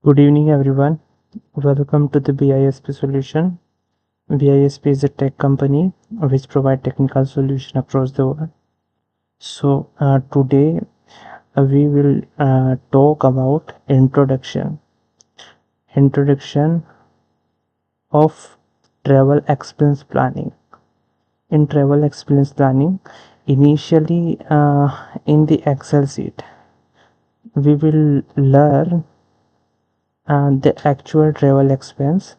Good evening, everyone. Welcome to the BISP solution. BISP is a tech company which provide technical solution across the world. Today we will talk about introduction of travel expense planning. In travel expense planning, initially in the Excel sheet, we will learn the actual travel expense,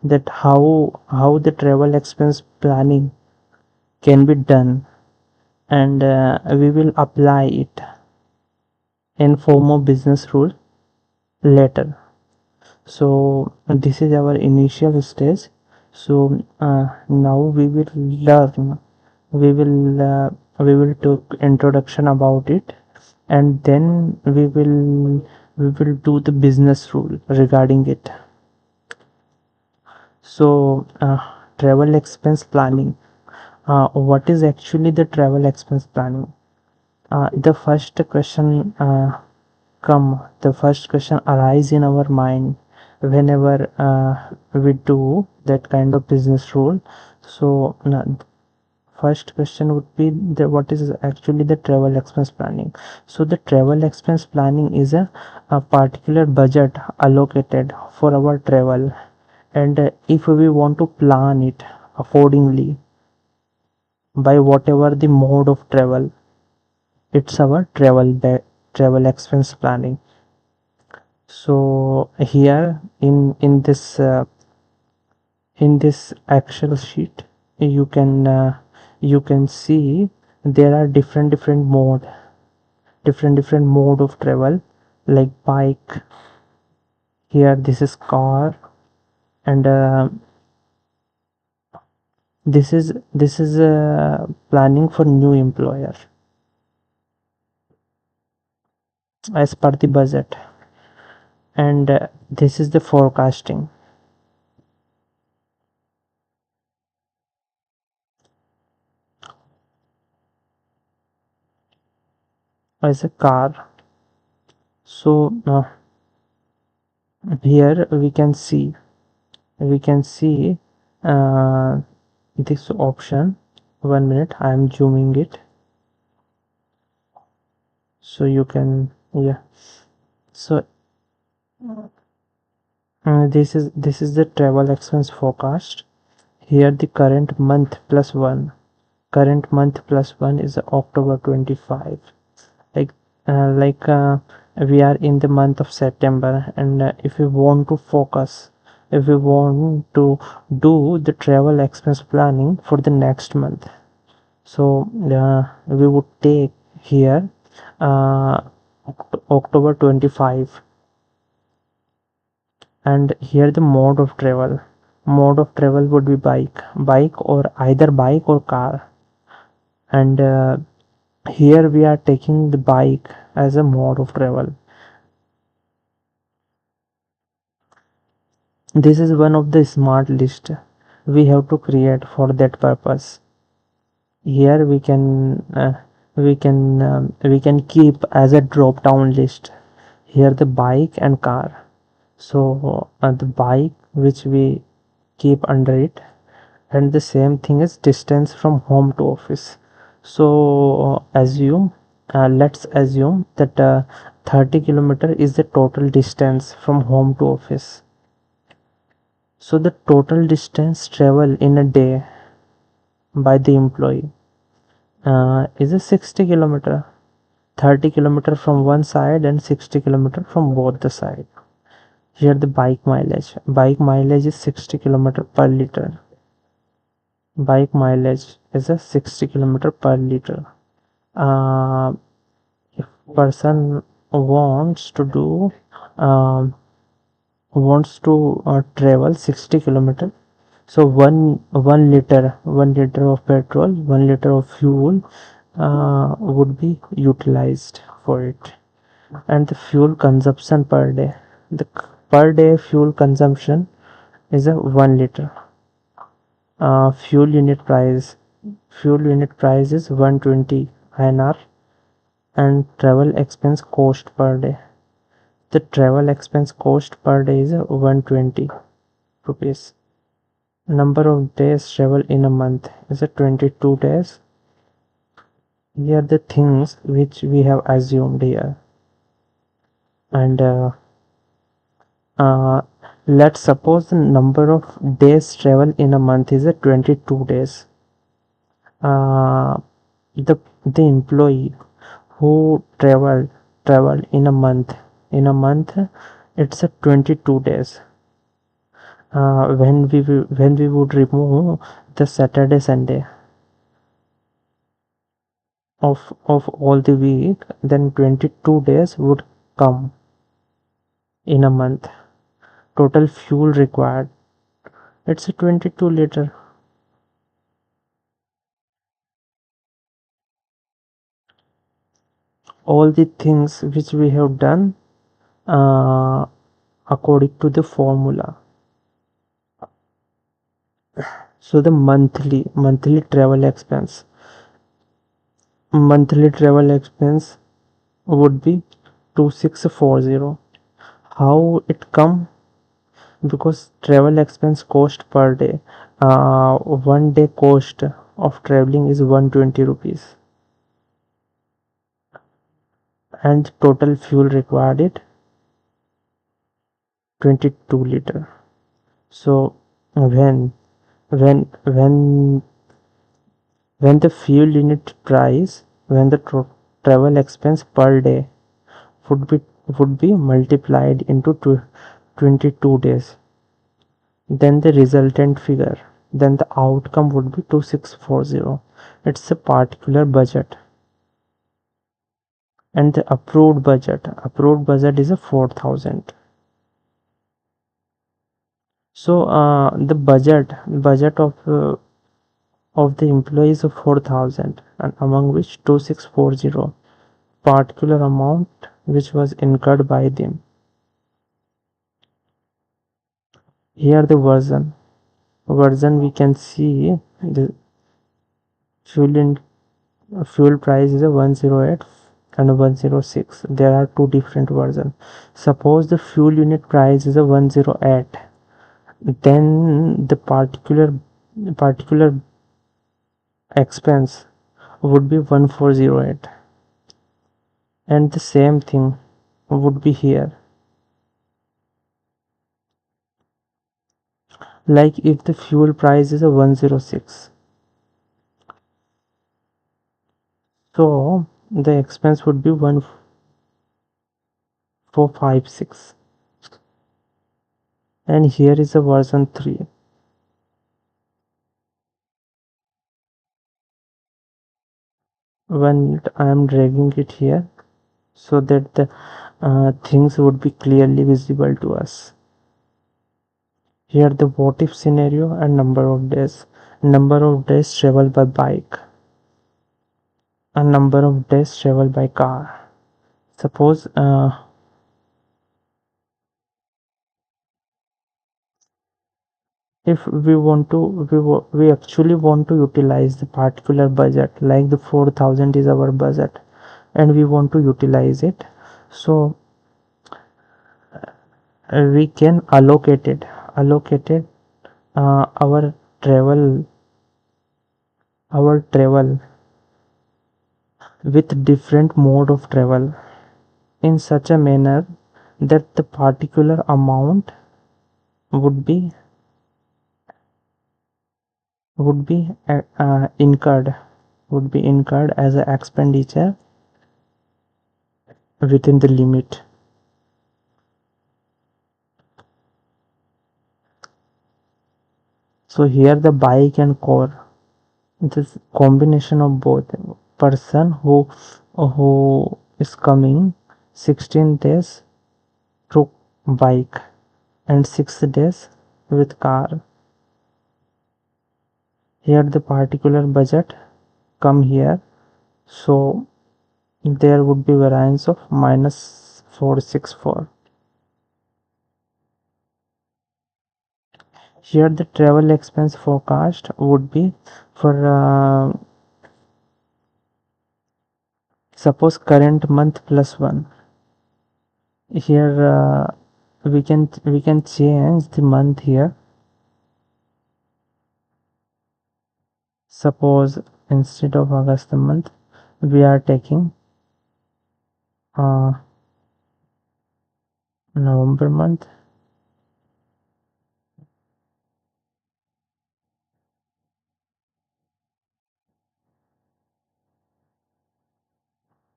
that how the travel expense planning can be done, and we will apply it in form of business rule later. So this is our initial stage. Now we will uh, we will take introduction about it, and then we will do the business rule regarding it. Travel expense planning. What is actually the travel expense planning? The first question the first question arise in our mind whenever we do that kind of business rule. First question would be what is actually the travel expense planning. So the travel expense planning is a particular budget allocated for our travel, and if we want to plan it accordingly by whatever the mode of travel, it's our travel expense planning. So here in this Excel sheet, you can see there are different mode of travel, like bike. Here this is car, and this is planning for new employer as per the budget, and this is the forecasting. As a car. So here we can see uh, this option. 1 minute, I am zooming it so you can, yeah. So this is the travel expense forecast. Here the current month plus one is October 25. like like we are in the month of September, and if we want to if we want to do the travel expense planning for the next month, so we would take here uh, October 25, and here the mode of travel would be bike, or either bike or car, and here we are taking the bike as a mode of travel. This is one of the smart list we have to create for that purpose. Here we can keep as a drop down list here the bike and car. So the bike which we keep under it, and the same thing is distance from home to office. So let's assume that 30 kilometer is the total distance from home to office. So the total distance travel in a day by the employee is a 60 kilometer. 30 kilometer from one side and 60 kilometer from both the side. Here the bike mileage is 60 kilometer per liter. Bike mileage is a 60 kilometer per liter. If person wants to do wants to travel 60 kilometer, so one liter of petrol, 1 liter of fuel would be utilized for it. And the fuel consumption per day, the per day fuel consumption is a 1 liter. Fuel unit price is 120 INR and travel expense cost per day. The travel expense cost per day is 120 rupees. Number of days travel in a month is 22 days. Here are the things which we have assumed here. And uh, let's suppose the number of days travel in a month is 22 days. Uh, the employee who traveled in a month it's 22 days. When we would remove the Saturday Sunday of all the week, then 22 days would come in a month. Total fuel required, it's a 22 liter. All the things which we have done uh, according to the formula. So the monthly travel expense would be 2640. How it come? Because travel expense cost per day, 1 day cost of traveling is 120 rupees, and total fuel required it 22 liter. So when when when the fuel unit price, when the travel expense per day would be multiplied into 22 days, then the resultant figure, then the outcome would be 2640. It's a particular budget, and the approved budget is a 4000. So the budget of the employees of 4000, and among which 2640 particular amount which was incurred by them. Here the version we can see the fuel in fuel price is a 108 and 106. There are two different versions. Suppose the fuel unit price is a 108, then the particular expense would be 1408, and the same thing would be here. Like if the fuel price is a 106, so the expense would be 1456. And here is a version 3. When I am dragging it here so that the things would be clearly visible to us. Here the what if scenario and number of days traveled by bike, and number of days traveled by car. Suppose if we want to we actually want to utilize the particular budget, like the 4000 is our budget and we want to utilize it, so we can allocate it our travel with different mode of travel in such a manner that the particular amount would be would be incurred as an expenditure within the limit. So here the bike and core, this combination of both. Person who is coming 16 days through bike and 6 days with car. Here the particular budget come here, so there would be variance of minus 464. Here the travel expense forecast would be for Suppose current month plus 1. Here we can change the month here. Suppose instead of August the month, we are taking November month.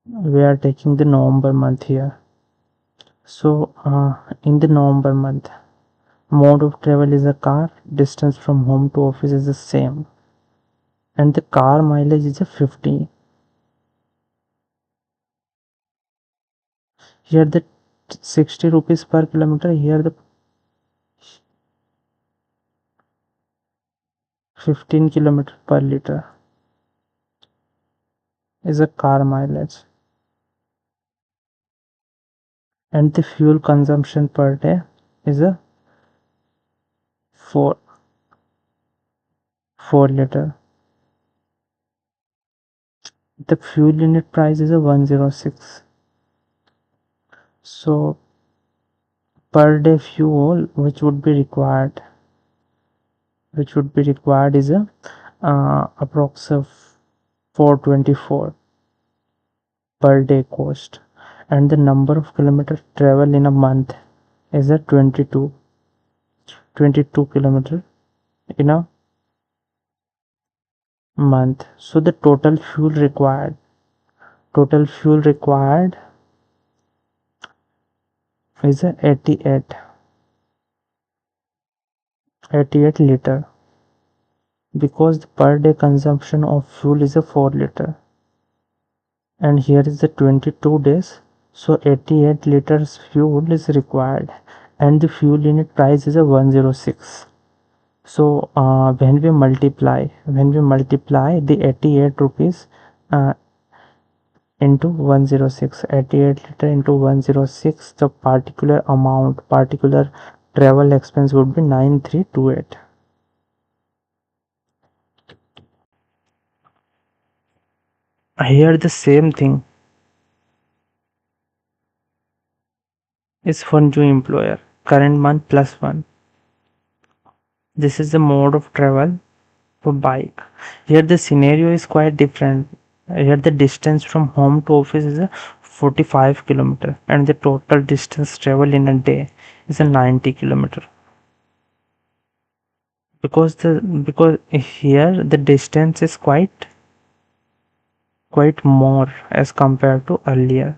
We are taking the November month here. So in the November month, mode of travel is a car, distance from home to office is the same, and the car mileage is a 50. Here the 60 rupees per kilometer, here the 15 kilometer per liter is a car mileage, and the fuel consumption per day is a 4 liter. The fuel unit price is a 106. So per day fuel which would be required is a approx of 424 per day cost, and the number of kilometer travel in a month is a 22 kilometer in a month. So the total fuel required is a 88 liter, because the per day consumption of fuel is a 4 liter, and here is the 22 days, so 88 liters fuel is required, and the fuel unit price is a 106. So when we multiply the 88 rupees into 106, 88 liter into 106, the particular travel expense would be 9328. Here the same thing is for new employer, current month plus 1. This is the mode of travel for bike. Here the scenario is quite different. Here the distance from home to office is a 45 kilometer, and the total distance travel in a day is a 90 kilometer. Because here the distance is quite more as compared to earlier.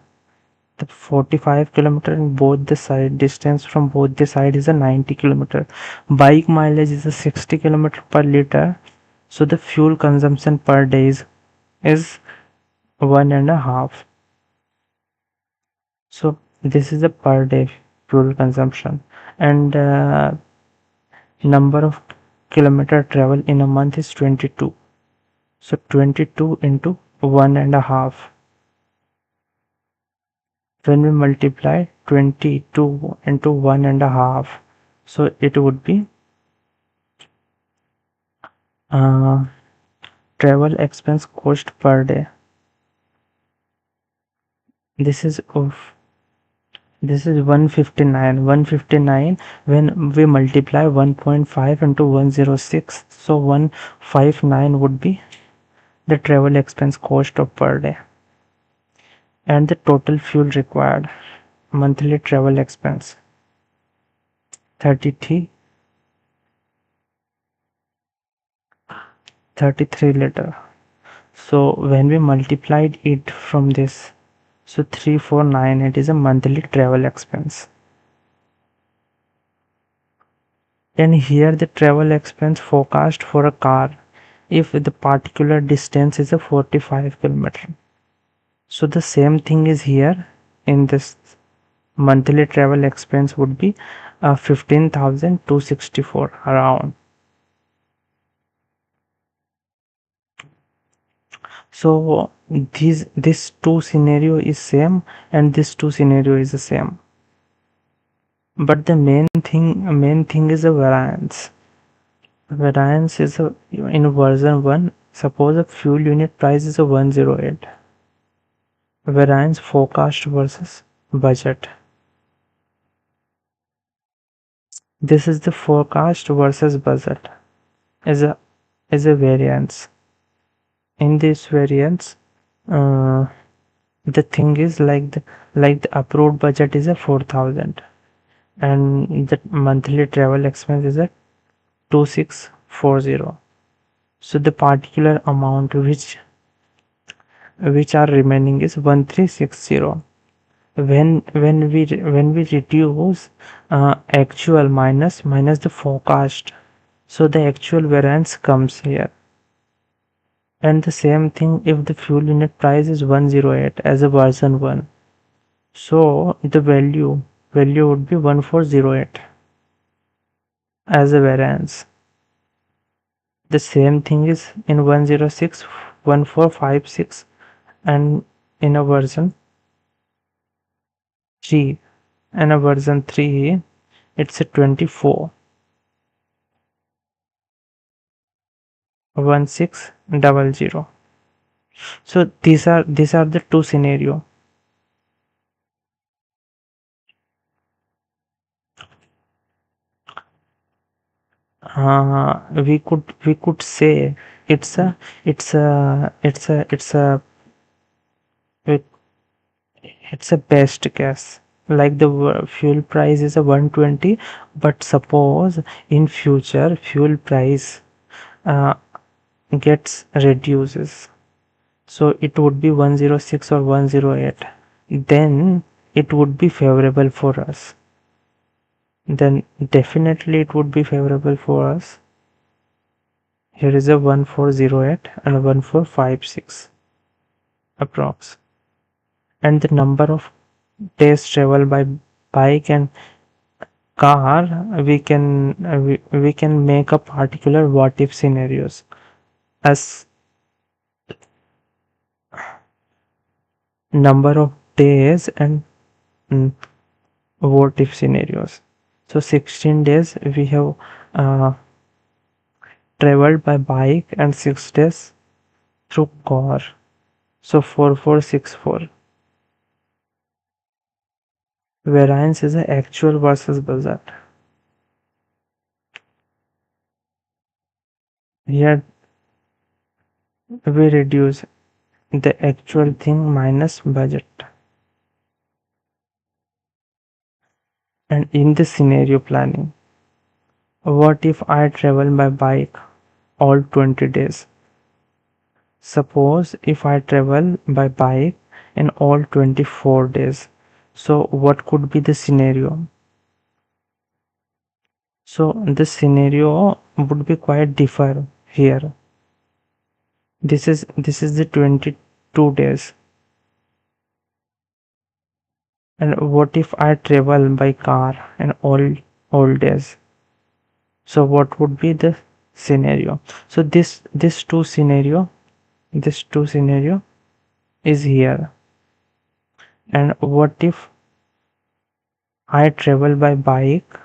The 45 kilometer in both the side, distance from both the side is a 90 kilometer. Bike mileage is a 60 kilometer per liter, so the fuel consumption per day is 1.5. So this is the per day fuel consumption, and number of kilometer travel in a month is 22. So 22 into 1.5. When we multiply 22 into 1.5, so it would be travel expense cost per day. This is 159. When we multiply 1.5 into 106, so 159 would be the travel expense cost of per day, and the total fuel required monthly travel expense 33 liter. So when we multiplied it from this, so 349, it is a monthly travel expense. And here the travel expense forecast for a car if the particular distance is a 45 kilometer. So the same thing is here. In this monthly travel expense would be 15,264 around. So this two scenario is same, and this two scenario is the same, but the main thing is a variance. Variance is in version 1. Suppose a fuel unit price is a 108, Variance forecast versus budget. This is the forecast versus budget is a variance. In this variance, uh, the thing is like the approved budget is a 4,000 and the monthly travel expense is a 2640. So the particular amount which are remaining is 1360. When we reduce actual minus the forecast, so the actual variance comes here. And the same thing if the fuel unit price is 108 as a version 1, so the value would be 1408 as a variance. The same thing is in 106 1456, and in a version 3, and a version 3 it's a 24 1600. So these are the two scenario. We could say it's a it's a it's a it's a it- it's a best guess, like the fuel price is a 120, but suppose in future fuel price uh, gets reduces, so it would be 106 or 108, then it would be favorable for us, then definitely it would be favorable for us. Here is a 1408 and a 1456 approx, and the number of days travel by bike and car, we can make a particular what if scenarios as number of days and mm, what if scenarios. So 16 days we have uh, traveled by bike and 6 days through car, so 4464. Variance is the actual versus budget. Here we reduce the actual thing minus budget. And in the scenario planning, what if I travel by bike all 20 days? Suppose if I travel by bike in all 24 days, so what could be the scenario? So the scenario would be quite different here. This is the 22 days. And what if I travel by car in all days? So what would be the scenario? So this two scenario is here. And what if I travel by bike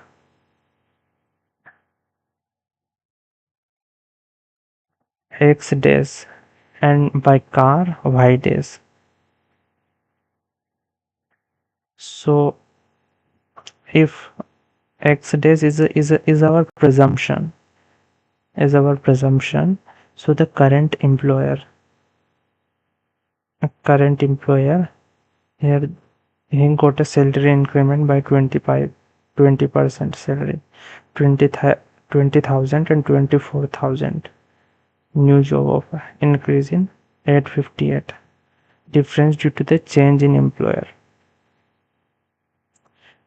X days and by car Y days? So if X days is our presumption, so the current employer here, he got a salary increment by 20% salary, 20,000 and 24,000. New job offer increase in 858. Difference due to the change in employer.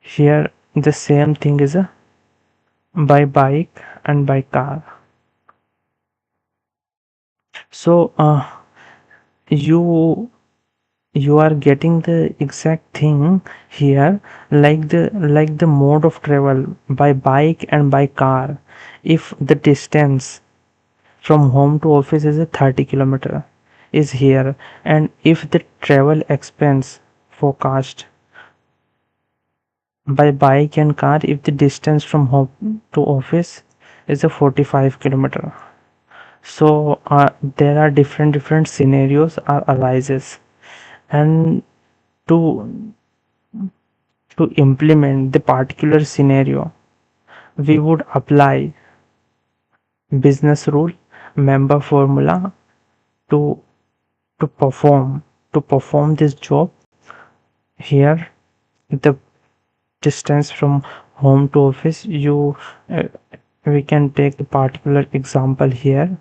Here the same thing is a by bike and by car. So you you are getting the exact thing here, like the mode of travel by bike and by car. If the distance from home to office is a 30 km is here, and if the travel expense forecast by bike and car, if the distance from home to office is a 45 km, so there are different scenarios are arises, and to implement the particular scenario, we would apply business rule, member formula to perform this job. Here the distance from home to office, uh, we can take a particular example here,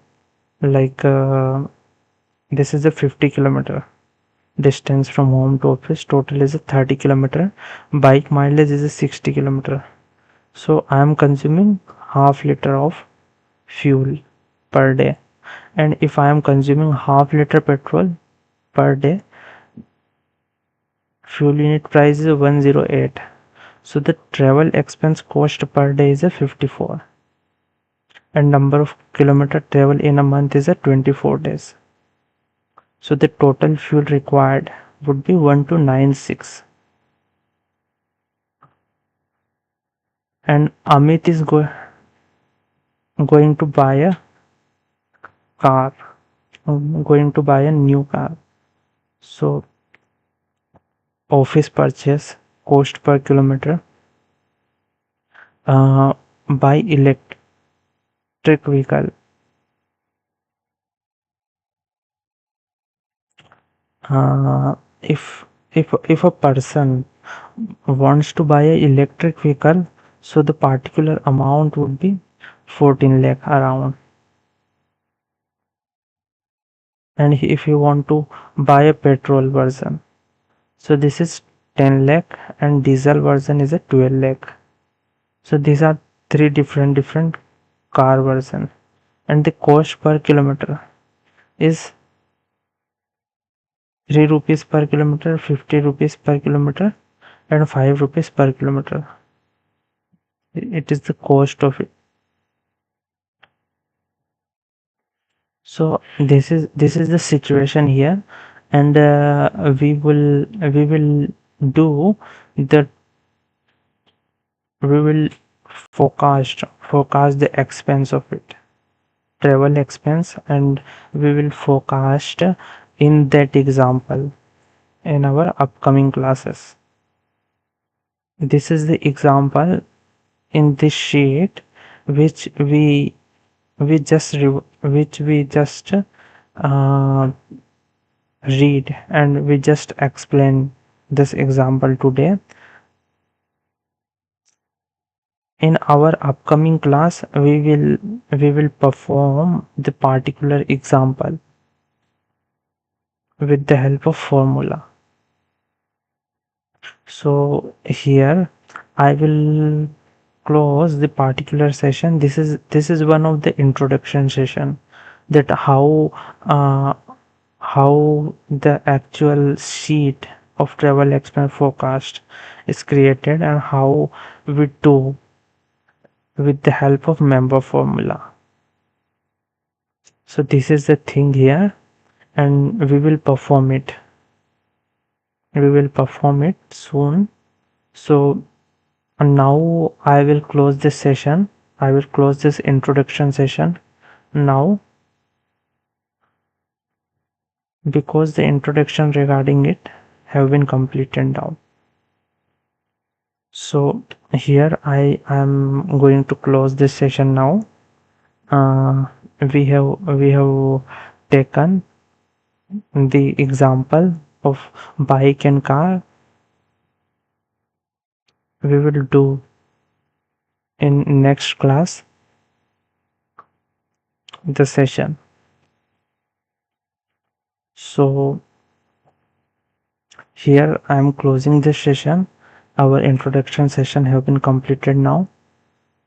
like this is a 50-kilometer distance from home to office, total is a 30-kilometer, bike mileage is a 60-kilometer. So I am consuming half liter of fuel per day, and if I am consuming half liter petrol per day, fuel unit price is 108. So the travel expense cost per day is a 54, and number of kilometer travel in a month is a 24 days. So the total fuel required would be 1296. And Amit is going to buy a car, going to buy a new car. So office purchase cost per kilometer, buy electric vehicle, if a person wants to buy a electric vehicle, so the particular amount would be 14 lakh around. And if you want to buy a petrol version, so this is 10 lakh, and diesel version is a 12 lakh. So these are three different car version, and the cost per kilometer is 3 rupees per kilometer, 50 rupees per kilometer, and 5 rupees per kilometer. It is the cost of it. So this is the situation here, and we will do the we will forecast the expense of it, travel expense, and we will forecast in that example in our upcoming classes. This is the example in this sheet which we just read, and we just explain this example today. In our upcoming class, we will perform the particular example with the help of formula. So here I will close the particular session. This is one of the introduction session, that how the actual sheet of travel expense forecast is created, and how we do with the help of member formula. So this is the thing here, and we will perform it soon. So now I will close this session. I will close this introduction session now, because the introduction regarding it have been completed now. So here I am going to close this session now. We have taken the example of bike and car. We will do in next class the session. So here I am closing this session. Our introduction session have been completed now.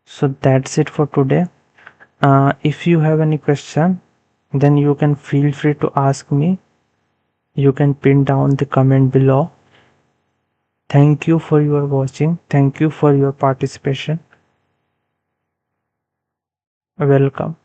So that's it for today. If you have any question, then you can feel free to ask me. You can pin down the comment below. Thank you for your watching. Thank you for your participation. Welcome.